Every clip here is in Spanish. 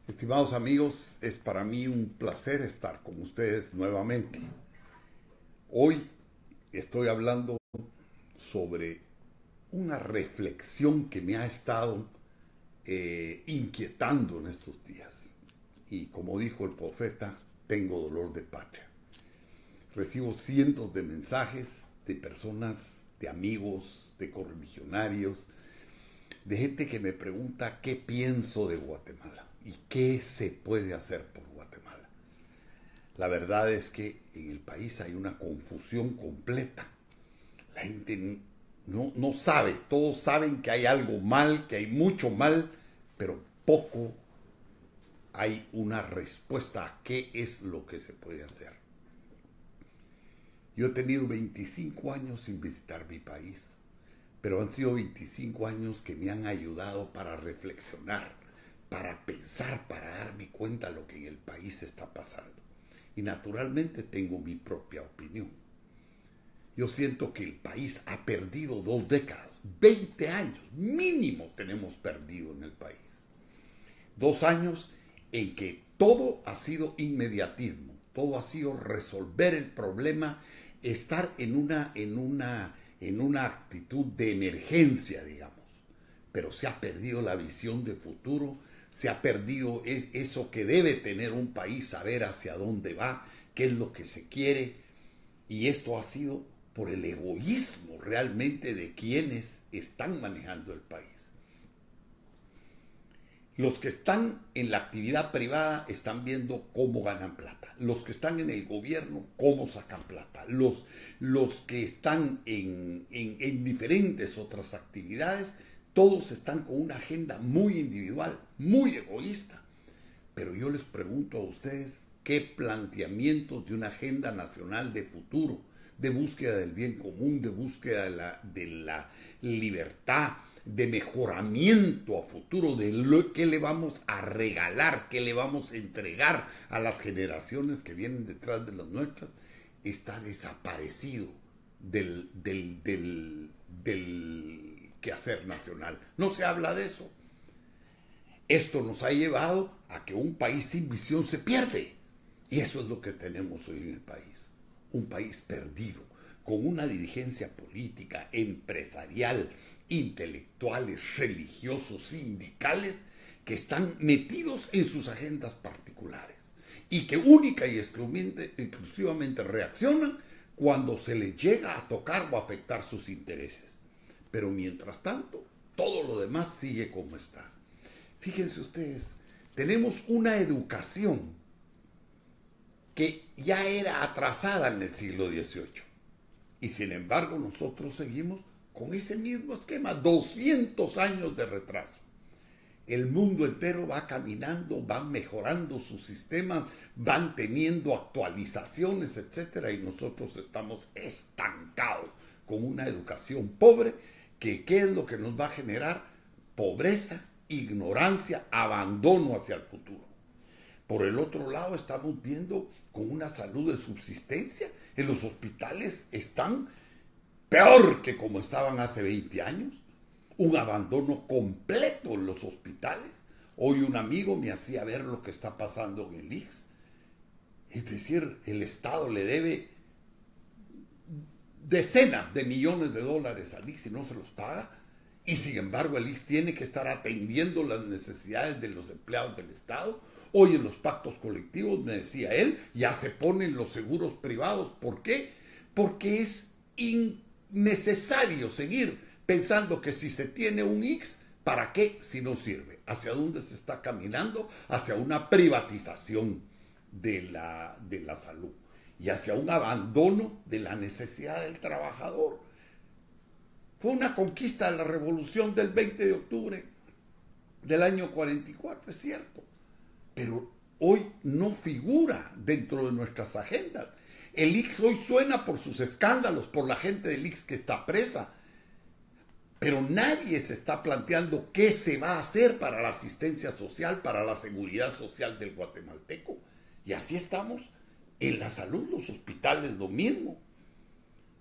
Estimados amigos, es para mí un placer estar con ustedes nuevamente. Hoy estoy hablando sobre una reflexión que me ha estado inquietando en estos días. Y como dijo el profeta, tengo dolor de patria. Recibo cientos de mensajes de personas, de amigos, de correligionarios, de gente que me pregunta qué pienso de Guatemala y qué se puede hacer por Guatemala. La verdad es que en el país hay una confusión completa. La gente no sabe, todos saben que hay algo mal, que hay mucho mal, pero poco hay una respuesta a qué es lo que se puede hacer. Yo he tenido 25 años sin visitar mi país, pero han sido 25 años que me han ayudado para reflexionar, para pensar, para darme cuenta de lo que en el país está pasando. Y naturalmente tengo mi propia opinión. Yo siento que el país ha perdido 2 décadas, 20 años mínimo tenemos perdido en el país. 2 años en que todo ha sido inmediatismo, todo ha sido resolver el problema, estar en una actitud de emergencia, digamos. Pero se ha perdido la visión de futuro, se ha perdido eso que debe tener un país, saber hacia dónde va, qué es lo que se quiere. Y esto ha sido por el egoísmo realmente de quienes están manejando el país. Los que están en la actividad privada están viendo cómo ganan plata. Los que están en el gobierno, cómo sacan plata. Los que están en diferentes otras actividades, todos están con una agenda muy individual, muy egoísta. Pero yo les pregunto a ustedes, ¿qué planteamientos de una agenda nacional de futuro, de búsqueda del bien común, de búsqueda de la libertad, de mejoramiento a futuro, de lo que le vamos a regalar, que le vamos a entregar a las generaciones que vienen detrás de las nuestras, está desaparecido del quehacer nacional? No se habla de eso. Esto nos ha llevado a que un país sin visión se pierde. Y eso es lo que tenemos hoy en el país. Un país perdido, con una dirigencia política, empresarial, intelectuales, religiosos, sindicales, que están metidos en sus agendas particulares y que única y exclusivamente reaccionan cuando se les llega a tocar o afectar sus intereses. Pero mientras tanto, todo lo demás sigue como está. Fíjense ustedes, tenemos una educación que ya era atrasada en el siglo XVIII. Y sin embargo nosotros seguimos con ese mismo esquema, 200 años de retraso. El mundo entero va caminando, van mejorando sus sistemas, van teniendo actualizaciones, etc. Y nosotros estamos estancados con una educación pobre, que ¿qué es lo que nos va a generar? Pobreza, ignorancia, abandono hacia el futuro. Por el otro lado, estamos viendo con una salud de subsistencia. En los hospitales están peor que como estaban hace 20 años. Un abandono completo en los hospitales. Hoy un amigo me hacía ver lo que está pasando en el ICS. Es decir, el Estado le debe decenas de millones de dólares al ICS y no se los paga. Y sin embargo el ICS tiene que estar atendiendo las necesidades de los empleados del Estado. Hoy en los pactos colectivos, me decía él, ya se ponen los seguros privados. ¿Por qué? Porque es innecesario seguir pensando que si se tiene un ICS, ¿para qué si no sirve? ¿Hacia dónde se está caminando? Hacia una privatización de la salud y hacia un abandono de la necesidad del trabajador. Fue una conquista de la revolución del 20 de octubre del año 44, es cierto, pero hoy no figura dentro de nuestras agendas. El ICS hoy suena por sus escándalos, por la gente del ICS que está presa, pero nadie se está planteando qué se va a hacer para la asistencia social, para la seguridad social del guatemalteco. Y así estamos en la salud, los hospitales, lo mismo.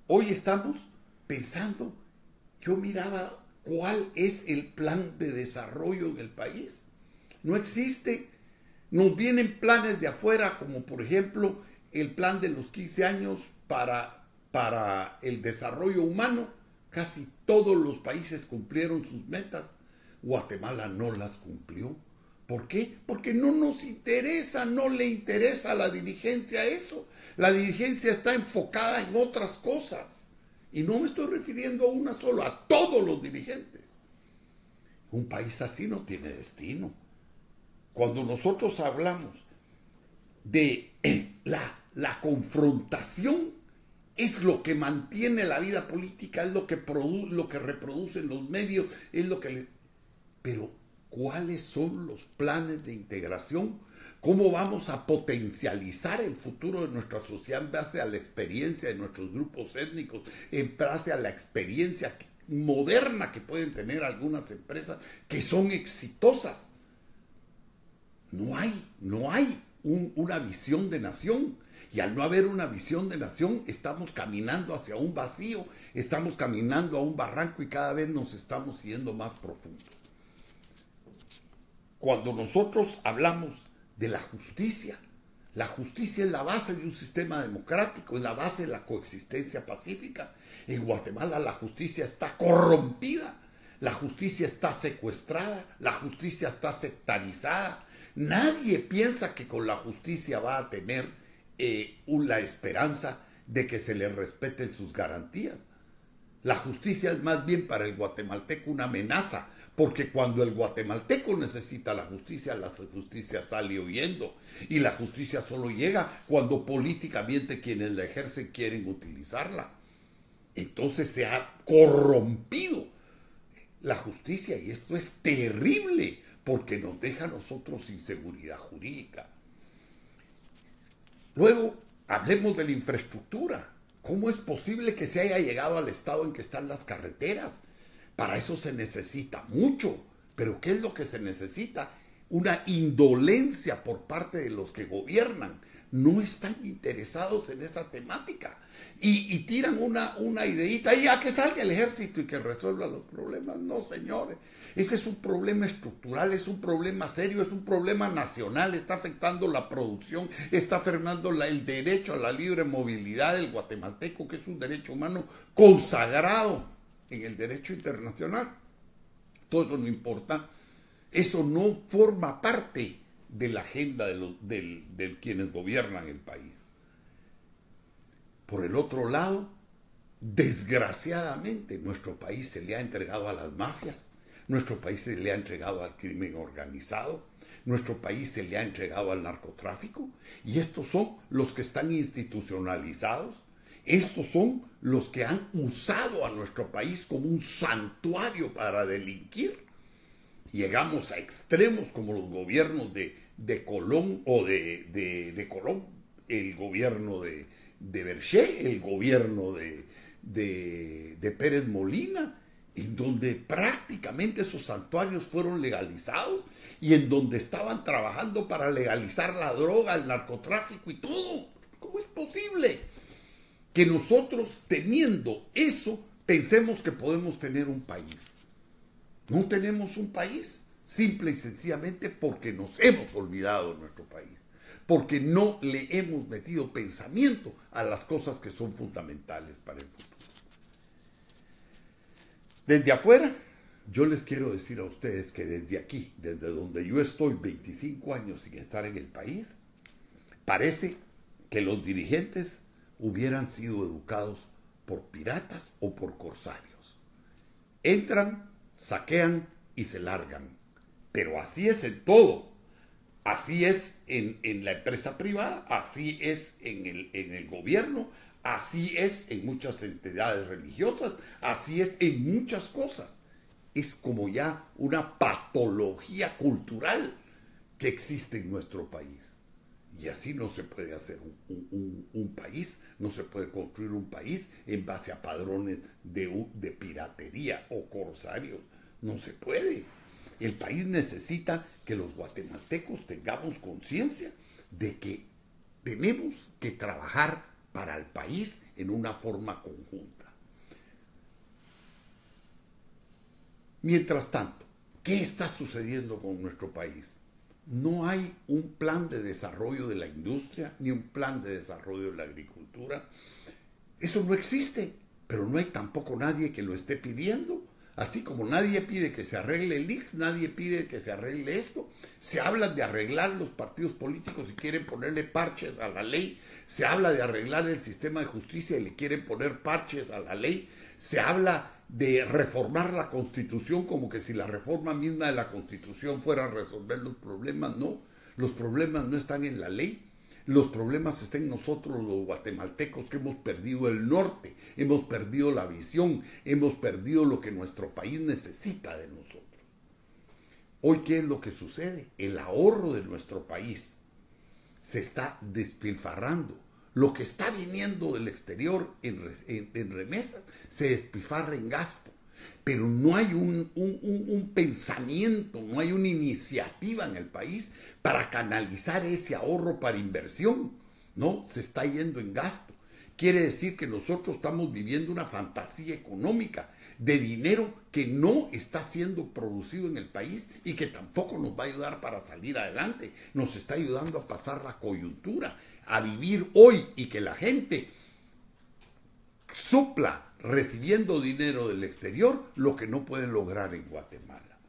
Hoy estamos pensando, yo miraba cuál es el plan de desarrollo en el país. No existe. Nos vienen planes de afuera, como por ejemplo el plan de los 15 años para el desarrollo humano. Casi todos los países cumplieron sus metas. Guatemala no las cumplió. ¿Por qué? Porque no nos interesa, no le interesa a la dirigencia eso. La dirigencia está enfocada en otras cosas. Y no me estoy refiriendo a una sola, a todos los dirigentes. Un país así no tiene destino. Cuando nosotros hablamos de la confrontación, es lo que mantiene la vida política, es lo que reproducen los medios, es lo que Pero, ¿cuáles son los planes de integración? ¿Cómo vamos a potencializar el futuro de nuestra sociedad en base a la experiencia de nuestros grupos étnicos, en base a la experiencia moderna que pueden tener algunas empresas que son exitosas? No hay una visión de nación. Y al no haber una visión de nación, estamos caminando hacia un vacío, estamos caminando a un barranco y cada vez nos estamos yendo más profundo. Cuando nosotros hablamos de la justicia es la base de un sistema democrático, es la base de la coexistencia pacífica. En Guatemala la justicia está corrompida, la justicia está secuestrada, la justicia está sectarizada. Nadie piensa que con la justicia va a tener la esperanza de que se le respeten sus garantías. La justicia es más bien para el guatemalteco una amenaza, porque cuando el guatemalteco necesita la justicia sale huyendo, y la justicia solo llega cuando políticamente quienes la ejercen quieren utilizarla. Entonces se ha corrompido la justicia, y esto es terrible, porque nos deja a nosotros sin seguridad jurídica. Luego, hablemos de la infraestructura. ¿Cómo es posible que se haya llegado al estado en que están las carreteras? Para eso se necesita mucho. ¿Pero qué es lo que se necesita? Una indolencia por parte de los que gobiernan. No están interesados en esa temática. Y tiran una ideita, y ya que salga el ejército y que resuelva los problemas. No, señores. Ese es un problema estructural, es un problema serio, es un problema nacional, está afectando la producción, está afectando el derecho a la libre movilidad del guatemalteco, que es un derecho humano consagrado en el derecho internacional. Todo eso no importa, eso no forma parte de la agenda de quienes gobiernan el país. Por el otro lado, desgraciadamente, nuestro país se le ha entregado a las mafias, nuestro país se le ha entregado al crimen organizado, nuestro país se le ha entregado al narcotráfico, y estos son los que están institucionalizados, estos son los que han usado a nuestro país como un santuario para delinquir. Llegamos a extremos como los gobiernos de Colón o de Colón, el gobierno de Berché, el gobierno de Pérez Molina, en donde prácticamente esos santuarios fueron legalizados y en donde estaban trabajando para legalizar la droga, el narcotráfico y todo. ¿Cómo es posible que nosotros, teniendo eso, pensemos que podemos tener un país? No tenemos un país, simple y sencillamente porque nos hemos olvidado de nuestro país, porque no le hemos metido pensamiento a las cosas que son fundamentales para el futuro. Desde afuera, yo les quiero decir a ustedes que desde aquí, desde donde yo estoy 25 años sin estar en el país, parece que los dirigentes hubieran sido educados por piratas o por corsarios. Entran, saquean y se largan. Pero así es en todo. Así es en la empresa privada, así es en el gobierno, así es en muchas entidades religiosas, así es en muchas cosas. Es como ya una patología cultural que existe en nuestro país. Y así no se puede hacer un país, no se puede construir un país en base a padrones de piratería o corsarios. No se puede. El país necesita que los guatemaltecos tengamos conciencia de que tenemos que trabajar para el país en una forma conjunta. Mientras tanto, ¿qué está sucediendo con nuestro país? no hay un plan de desarrollo de la industria, ni un plan de desarrollo de la agricultura. Eso no existe, pero no hay tampoco nadie que lo esté pidiendo. Así como nadie pide que se arregle el IX, nadie pide que se arregle esto. Se habla de arreglar los partidos políticos y quieren ponerle parches a la ley. Se habla de arreglar el sistema de justicia y le quieren poner parches a la ley. Se habla de reformar la Constitución como que si la reforma misma de la Constitución fuera a resolver los problemas. No, los problemas no están en la ley. Los problemas están en nosotros los guatemaltecos, que hemos perdido el norte, hemos perdido la visión, hemos perdido lo que nuestro país necesita de nosotros. Hoy, ¿qué es lo que sucede? El ahorro de nuestro país se está despilfarrando. Lo que está viniendo del exterior en remesas se despilfarra en gasto. Pero no hay un pensamiento, no hay una iniciativa en el país para canalizar ese ahorro para inversión. No, se está yendo en gasto. Quiere decir que nosotros estamos viviendo una fantasía económica de dinero que no está siendo producido en el país y que tampoco nos va a ayudar para salir adelante. Nos está ayudando a pasar la coyuntura, a vivir hoy y que la gente supla recibiendo dinero del exterior lo que no puede lograr en Guatemala.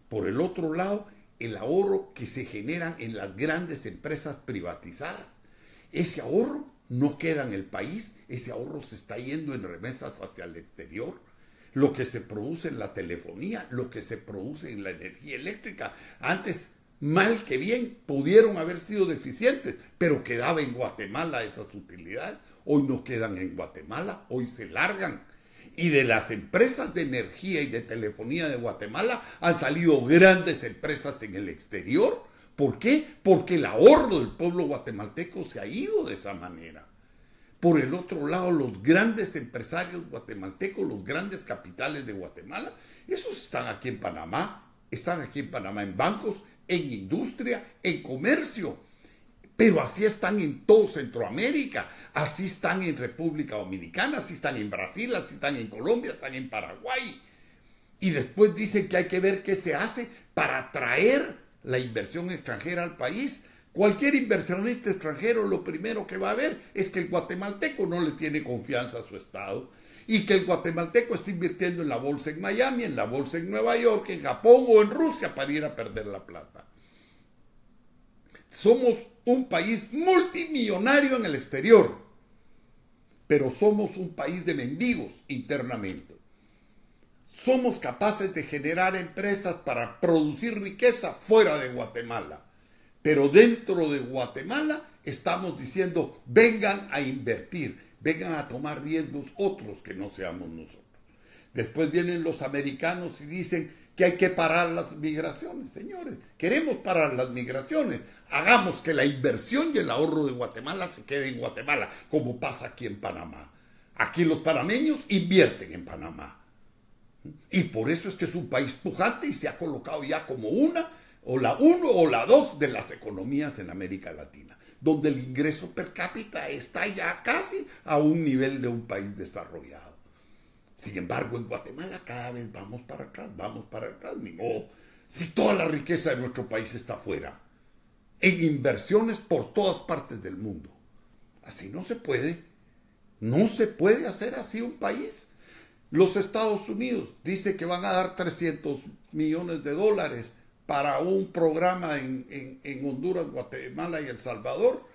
Por el otro lado, el ahorro que se genera en las grandes empresas privatizadas, ese ahorro no queda en el país, ese ahorro se está yendo en remesas hacia el exterior. Lo que se produce en la telefonía, lo que se produce en la energía eléctrica, antes, mal que bien, pudieron haber sido deficientes, pero quedaba en Guatemala esas utilidades. Hoy no quedan en Guatemala, hoy se largan. Y de las empresas de energía y de telefonía de Guatemala han salido grandes empresas en el exterior. ¿Por qué? Porque el ahorro del pueblo guatemalteco se ha ido de esa manera. Por el otro lado, los grandes empresarios guatemaltecos, los grandes capitales de Guatemala, esos están aquí en Panamá en bancos, en industria, en comercio. Pero así están en todo Centroamérica, así están en República Dominicana, así están en Brasil, así están en Colombia, están en Paraguay. Y después dicen que hay que ver qué se hace para atraer la inversión extranjera al país. Cualquier inversionista extranjero lo primero que va a ver es que el guatemalteco no le tiene confianza a su Estado y que el guatemalteco está invirtiendo en la bolsa en Miami, en la bolsa en Nueva York, en Japón o en Rusia para ir a perder la plata. Somos un país multimillonario en el exterior, pero somos un país de mendigos internamente. Somos capaces de generar empresas para producir riqueza fuera de Guatemala, pero dentro de Guatemala estamos diciendo vengan a invertir, vengan a tomar riesgos otros que no seamos nosotros. Después vienen los americanos y dicen que hay que parar las migraciones. Señores, queremos parar las migraciones. Hagamos que la inversión y el ahorro de Guatemala se quede en Guatemala, como pasa aquí en Panamá. Aquí los panameños invierten en Panamá. Y por eso es que es un país pujante y se ha colocado ya como una o la dos de las economías en América Latina, donde el ingreso per cápita está ya casi a un nivel de un país desarrollado. Sin embargo, en Guatemala cada vez vamos para atrás, ni modo. Si toda la riqueza de nuestro país está afuera, en inversiones por todas partes del mundo. Así no se puede. No se puede hacer así un país. Los Estados Unidos dice que van a dar $300 millones para un programa en Honduras, Guatemala y El Salvador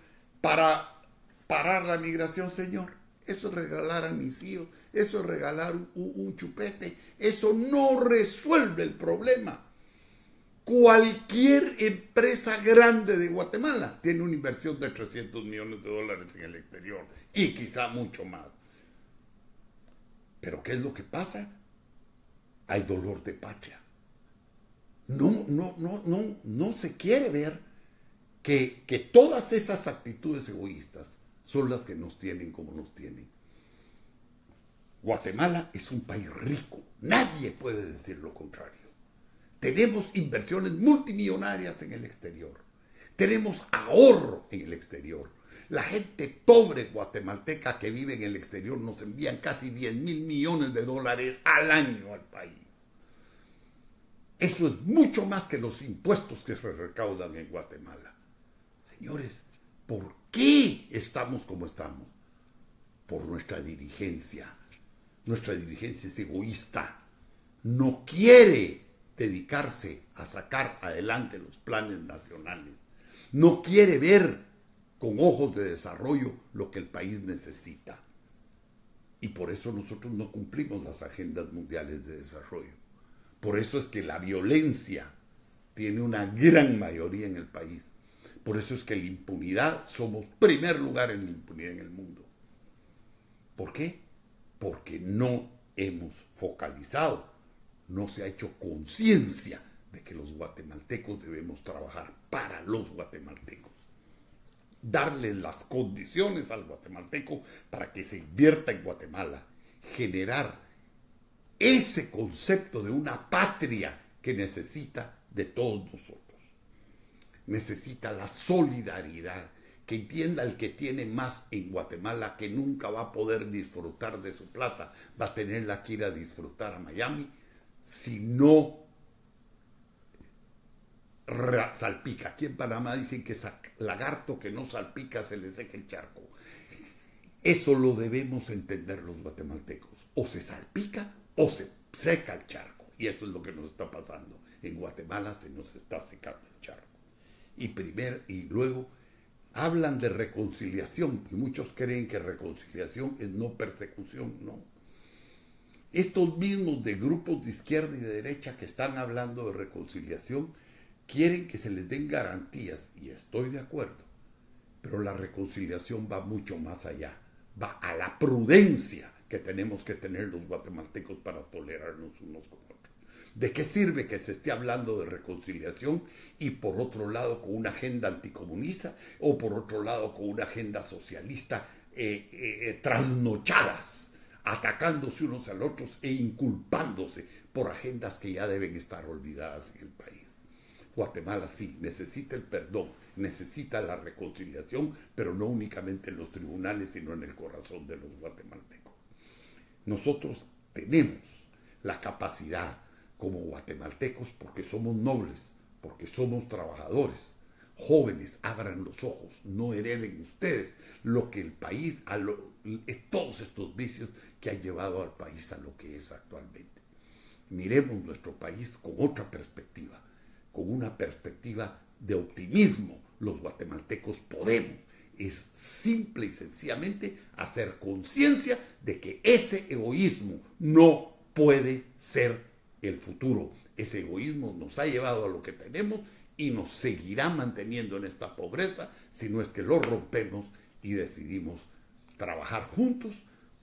para parar la migración, señor. Eso es regalar anillos, eso es regalar un chupete, eso no resuelve el problema. Cualquier empresa grande de Guatemala tiene una inversión de $300 millones en el exterior y quizá mucho más. Pero ¿qué es lo que pasa? Hay dolor de patria. No se quiere ver que todas esas actitudes egoístas son las que nos tienen como nos tienen. Guatemala es un país rico, nadie puede decir lo contrario. Tenemos inversiones multimillonarias en el exterior, tenemos ahorro en el exterior. La gente pobre guatemalteca que vive en el exterior nos envían casi $10,000 millones al año al país. Eso es mucho más que los impuestos que se recaudan en Guatemala. Señores, ¿por qué estamos como estamos? Por nuestra dirigencia. Nuestra dirigencia es egoísta. No quiere dedicarse a sacar adelante los planes nacionales. No quiere ver con ojos de desarrollo lo que el país necesita. Y por eso nosotros no cumplimos las agendas mundiales de desarrollo. Por eso es que la violencia tiene una gran mayoría en el país. Por eso es que la impunidad, somos primer lugar en la impunidad en el mundo. ¿Por qué? Porque no hemos focalizado, no se ha hecho conciencia de que los guatemaltecos debemos trabajar para los guatemaltecos. Darle las condiciones al guatemalteco para que se invierta en Guatemala. Generar ese concepto de una patria que necesita de todos nosotros. Necesita la solidaridad, que entienda el que tiene más en Guatemala que nunca va a poder disfrutar de su plata, va a tenerla que ir a disfrutar a Miami si no salpica. Aquí en Panamá dicen que lagarto que no salpica se le seca el charco. Eso lo debemos entender los guatemaltecos. O se salpica o se seca el charco. Y eso es lo que nos está pasando. En Guatemala se nos está secando el charco. Y luego hablan de reconciliación. Y muchos creen que reconciliación es no persecución. No. Estos mismos de grupos de izquierda y de derecha que están hablando de reconciliación quieren que se les den garantías, y estoy de acuerdo, pero la reconciliación va mucho más allá, va a la prudencia que tenemos que tener los guatemaltecos para tolerarnos unos con otros. ¿De qué sirve que se esté hablando de reconciliación y por otro lado con una agenda anticomunista o por otro lado con una agenda socialista trasnochadas, atacándose unos a los otros e inculpándose por agendas que ya deben estar olvidadas en el país? Guatemala sí, necesita el perdón, necesita la reconciliación, pero no únicamente en los tribunales, sino en el corazón de los guatemaltecos. Nosotros tenemos la capacidad como guatemaltecos, porque somos nobles, porque somos trabajadores. Jóvenes, abran los ojos, no hereden ustedes lo que el país, todos estos vicios que han llevado al país a lo que es actualmente. Miremos nuestro país con otra perspectiva, con una perspectiva de optimismo. Los guatemaltecos podemos. Es simple y sencillamente hacer conciencia de que ese egoísmo no puede ser el futuro. Ese egoísmo nos ha llevado a lo que tenemos y nos seguirá manteniendo en esta pobreza si no es que lo rompemos y decidimos trabajar juntos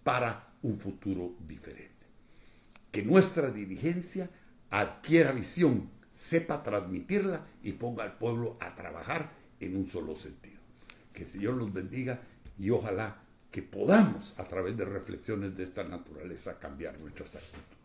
para un futuro diferente. Que nuestra dirigencia adquiera visión, sepa transmitirla y ponga al pueblo a trabajar en un solo sentido. Que el Señor los bendiga y ojalá que podamos, a través de reflexiones de esta naturaleza, cambiar nuestras actitudes.